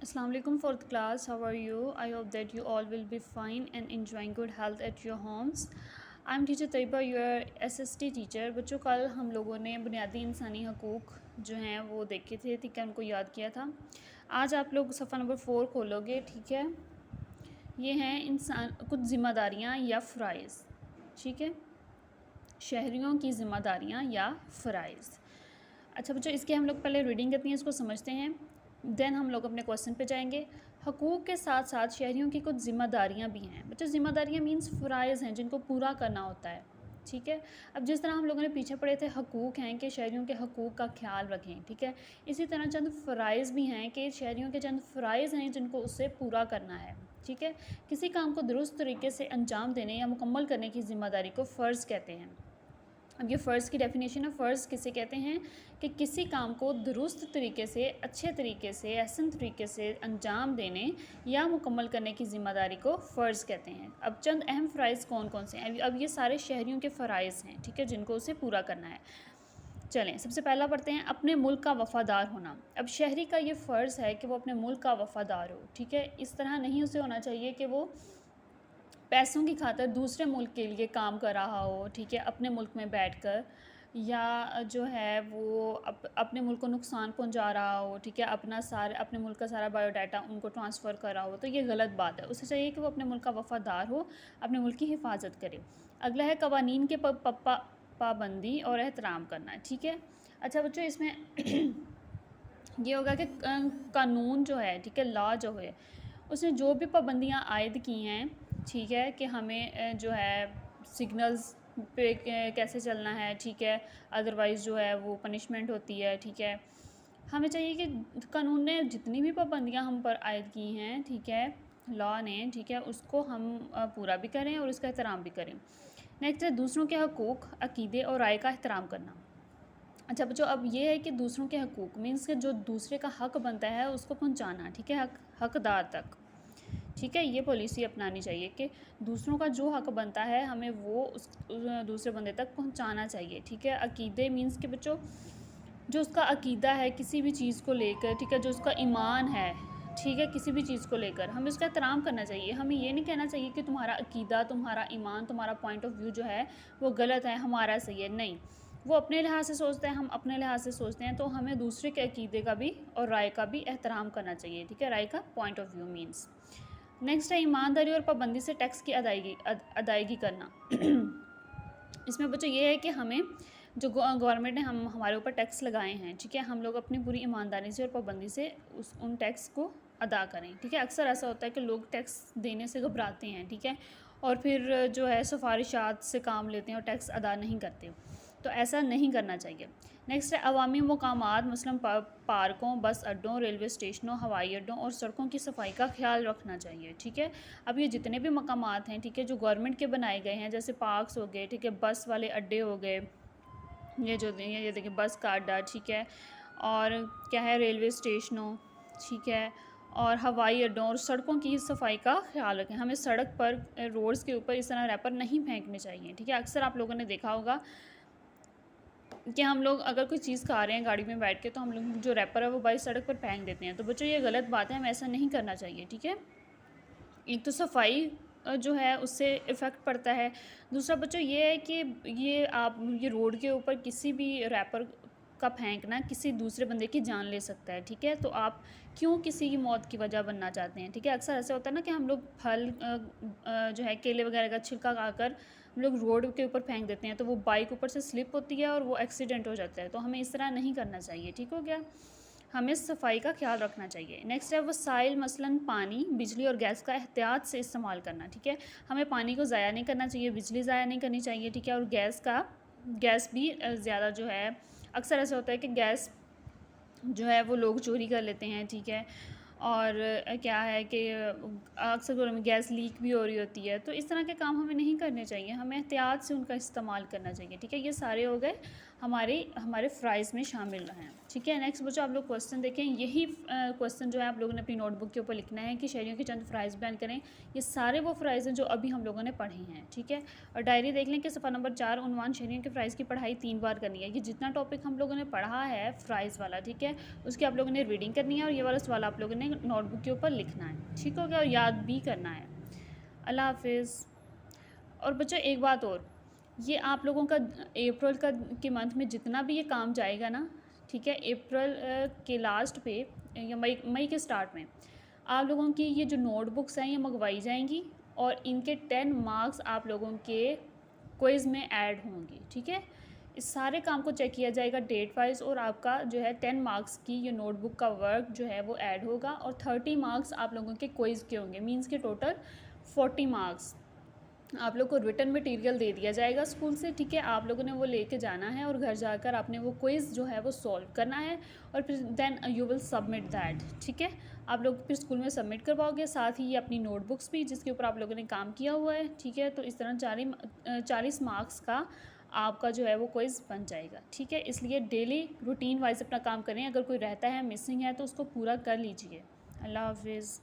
Assalamu alaikum fourth class. How are you? I hope that you all will be fine and enjoying good health at your homes. I'm teacher Taiba, your SST teacher. बच्चों, कल हम लोगों ने बुनियादी इंसानी हकूक़ जो हैं वो देखे थे, ठीक है, उनको याद किया था। आज आप लोग सफ़ा नंबर 4 खोलोगे, ठीक है। ये हैं इंसान कुछ ज़िम्मेदारियाँ या फ़राइज़, ठीक है, शहरियों की ज़िम्मेदारियाँ या फ़राइज़। अच्छा बच्चों, इसके हम लोग पहले रीडिंग करती हैं, इसको समझते हैं, देन हम लोग अपने क्वेश्चन पे जाएंगे। हकूक़ के साथ साथ शहरियों की कुछ ज़िम्मेदारियाँ भी हैं। बच्चों, ज़िम्मेदारियाँ मीन्स फ़राइज़ हैं जिनको पूरा करना होता है, ठीक है। अब जिस तरह हम लोगों ने पीछे पढ़े थे हकूक़ हैं कि शहरियों के हकूक़ का ख्याल रखें, ठीक है, इसी तरह चंद फ़राइज़ भी हैं कि शहरियों के चंद फ़राइज़ हैं जिनको उससे पूरा करना है, ठीक है। किसी काम को दुरुस्त तरीके से अंजाम देने या मुकम्मल करने की ज़िम्मेदारी को फ़र्ज़ कहते हैं। अब ये फ़र्ज़ की डेफिनेशन है। फ़र्ज़ किसे कहते हैं कि किसी काम को दुरुस्त तरीके से, अच्छे तरीके से, एहसन तरीके से अंजाम देने या मुकम्मल करने की ज़िम्मेदारी को फ़र्ज़ कहते हैं। अब चंद अहम फ़राइज़ कौन कौन से हैं? अब ये सारे शहरियों के फ़राइज़ हैं, ठीक है, जिनको उसे पूरा करना है। चलें, सबसे पहला पढ़ते हैं, अपने मुल्क का वफ़ादार होना। अब शहरी का ये फ़र्ज़ है कि वो अपने मुल्क का वफ़ादार हो, ठीक है। इस तरह नहीं उसे होना चाहिए कि वो पैसों की खातिर दूसरे मुल्क के लिए काम कर रहा हो, ठीक है, अपने मुल्क में बैठकर, या जो है वो अपने मुल्क को नुकसान पहुंचा रहा हो, ठीक है, अपने मुल्क का सारा बायोडाटा उनको ट्रांसफ़र कर रहा हो, तो ये गलत बात है। उसे चाहिए कि वो अपने मुल्क का वफ़ादार हो, अपने मुल्क की हिफाजत करे। अगला है कवानीन के पाबंदी और एहतराम करना, ठीक है। अच्छा बच्चों, इसमें ये होगा कि कानून जो है, ठीक है, लॉ जो है, उसने जो भी पाबंदियाँ आयद की हैं, ठीक है, कि हमें जो है सिग्नल्स पे कैसे चलना है, ठीक है, अदरवाइज़ जो है वो पनिशमेंट होती है, ठीक है। हमें चाहिए कि कानून ने जितनी भी पाबंदियाँ हम पर आयद की हैं, ठीक है, लॉ ने, ठीक है, उसको हम पूरा भी करें और उसका एहतराम भी करें। नेक्स्ट है दूसरों के हकूक़, अक़ीदे और राय का एहतराम करना। अच्छा बच्चों, अब ये है कि दूसरों के हकूक़ मीन्स कि जो दूसरे का हक़ बनता है उसको पहुंचाना, ठीक है, हकदार तक, ठीक है। ये पॉलिसी अपनानी चाहिए कि दूसरों का जो हक़ बनता है हमें वो उस दूसरे बंदे तक पहुंचाना चाहिए, ठीक है। अक़ीदे मीन्स कि बच्चों जो उसका अक़ीदा है किसी भी चीज़ को लेकर, ठीक है, जो उसका ईमान है, ठीक है, किसी भी चीज़ को लेकर हमें उसका एहतराम करना चाहिए। हमें ये नहीं कहना चाहिए कि तुम्हारा अक़ीदा, तुम्हारा ईमान, तुम्हारा पॉइंट ऑफ व्यू जो है वो गलत है, हमारा सही है। नहीं, वो अपने लिहाज से सोचते हैं, हम अपने लिहाज से सोचते हैं, तो हमें दूसरे के अक़ीदे का भी और राय का भी एहतराम करना चाहिए, ठीक है। राय का point of view means. Next है ईमानदारी और पाबंदी से टैक्स की अदायगी करना। इसमें बच्चों ये है कि हमें जो गवर्नमेंट ने हमारे ऊपर टैक्स लगाए हैं, ठीक है, हम लोग अपनी पूरी ईमानदारी से और पाबंदी से उन टैक्स को अदा करें, ठीक है। अक्सर ऐसा होता है कि लोग टैक्स देने से घबराते हैं, ठीक है, और फिर जो है सिफारिशात से काम लेते हैं और टैक्स अदा नहीं करते, तो ऐसा नहीं करना चाहिए। नेक्स्ट है अवामी मकामात मसलन पार्कों, बस अड्डों, रेलवे स्टेशनों, हवाई अड्डों और सड़कों की सफाई का ख्याल रखना चाहिए, ठीक है। अब ये जितने भी मकामात हैं, ठीक है, जो गवर्नमेंट के बनाए गए हैं, जैसे पार्क्स हो गए, ठीक है, बस वाले अड्डे हो गए, ये देखिए बस का अड्डा, ठीक है, और क्या है रेलवे स्टेशनों, ठीक है, और हवाई अड्डों और सड़कों की सफाई का ख्याल रखें। हमें सड़क पर, रोड्स के ऊपर इस तरह रैपर नहीं फेंकने चाहिए, ठीक है। अक्सर आप लोगों ने देखा होगा कि हम लोग अगर कोई चीज़ खा रहे हैं गाड़ी में बैठ के, तो हम लोग जो रैपर है वो बाई सड़क पर फेंक देते हैं, तो बच्चों ये गलत बात है, हमें ऐसा नहीं करना चाहिए, ठीक है। एक तो सफाई जो है उससे इफ़ेक्ट पड़ता है। दूसरा बच्चों ये है कि ये रोड के ऊपर किसी भी रैपर का फेंकना किसी दूसरे बंदे की जान ले सकता है, ठीक है। तो आप क्यों किसी की मौत की वजह बनना चाहते हैं, ठीक है। अक्सर ऐसा होता है ना कि हम लोग फल जो है केले वगैरह का छिलका खाकर हम लोग रोड के ऊपर फेंक देते हैं, तो वो बाइक ऊपर से स्लिप होती है और वो एक्सीडेंट हो जाता है। तो हमें इस तरह नहीं करना चाहिए, ठीक हो गया। हमें सफाई का ख्याल रखना चाहिए। नेक्स्ट है वसाइल मसलन पानी, बिजली और गैस का एहतियात से इस्तेमाल करना, ठीक है। हमें पानी को ज़ाया नहीं करना चाहिए, बिजली ज़ाया नहीं करनी चाहिए, ठीक है, और गैस भी ज़्यादा जो है, अक्सर ऐसा होता है कि गैस जो है वो लोग चोरी कर लेते हैं, ठीक है, और क्या है कि अक्सर घरों में गैस लीक भी हो रही होती है, तो इस तरह के काम हमें नहीं करने चाहिए, हमें एहतियात से उनका इस्तेमाल करना चाहिए, ठीक है। ये सारे हो गए हमारे हमारे फ्राइज़ में शामिल हैं। ठीक है, नेक्स्ट बच्चों आप लोग क्वेश्चन देखें। यही क्वेश्चन जो है आप लोगों ने अपनी नोटबुक के ऊपर लिखना है कि शहरियों के चंद फ़्राइज़ बयान करें। ये सारे वो फ़्राइज़ हैं जो अभी हम लोगों ने पढ़े हैं। ठीक है, और डायरी देख लें कि सफ़ा नंबर 4 उन्वान शहरियों के फ़्राइज़ की पढ़ाई 3 बार करनी है। ये जितना टॉपिक हम लोगों ने पढ़ा है फ़्राइज़ वाला, ठीक है, उसकी आप लोगों ने रीडिंग करनी है और ये वाला सवाल आप लोगों ने नोटबुक के ऊपर लिखना है। ठीक हो गया, और याद भी करना है। अल्लाह हाफिज़। और बच्चों एक बात और, ये आप लोगों का अप्रैल का के मंथ में जितना भी ये काम जाएगा ना, ठीक है, अप्रैल के लास्ट पे या मई के स्टार्ट में आप लोगों की ये जो नोटबुक्स हैं ये मंगवाई जाएंगी और इनके 10 मार्क्स आप लोगों के क्विज़ में ऐड होंगे। ठीक है, इस सारे काम को चेक किया जाएगा डेट वाइज और आपका जो है 10 मार्क्स की ये नोटबुक का वर्क जो है वो ऐड होगा और 30 मार्क्स आप लोगों के क्विज़ के होंगे। मीन्स के टोटल 40 मार्क्स आप लोग को रिटन मटेरियल दे दिया जाएगा स्कूल से। ठीक है, आप लोगों ने वो लेके जाना है और घर जाकर आपने वो क्विज़ जो है वो सॉल्व करना है और फिर then you will submit that. ठीक है, आप लोग फिर स्कूल में सबमिट करवाओगे, साथ ही ये अपनी नोटबुक्स भी जिसके ऊपर आप लोगों ने काम किया हुआ है। ठीक है, तो इस तरह 40 मार्क्स का आपका जो है वो क्विज़ बन जाएगा। ठीक है, इसलिए डेली रूटीन वाइज अपना काम करें। अगर कोई रहता है मिसिंग है तो उसको पूरा कर लीजिए। अल्लाह हाफिज़।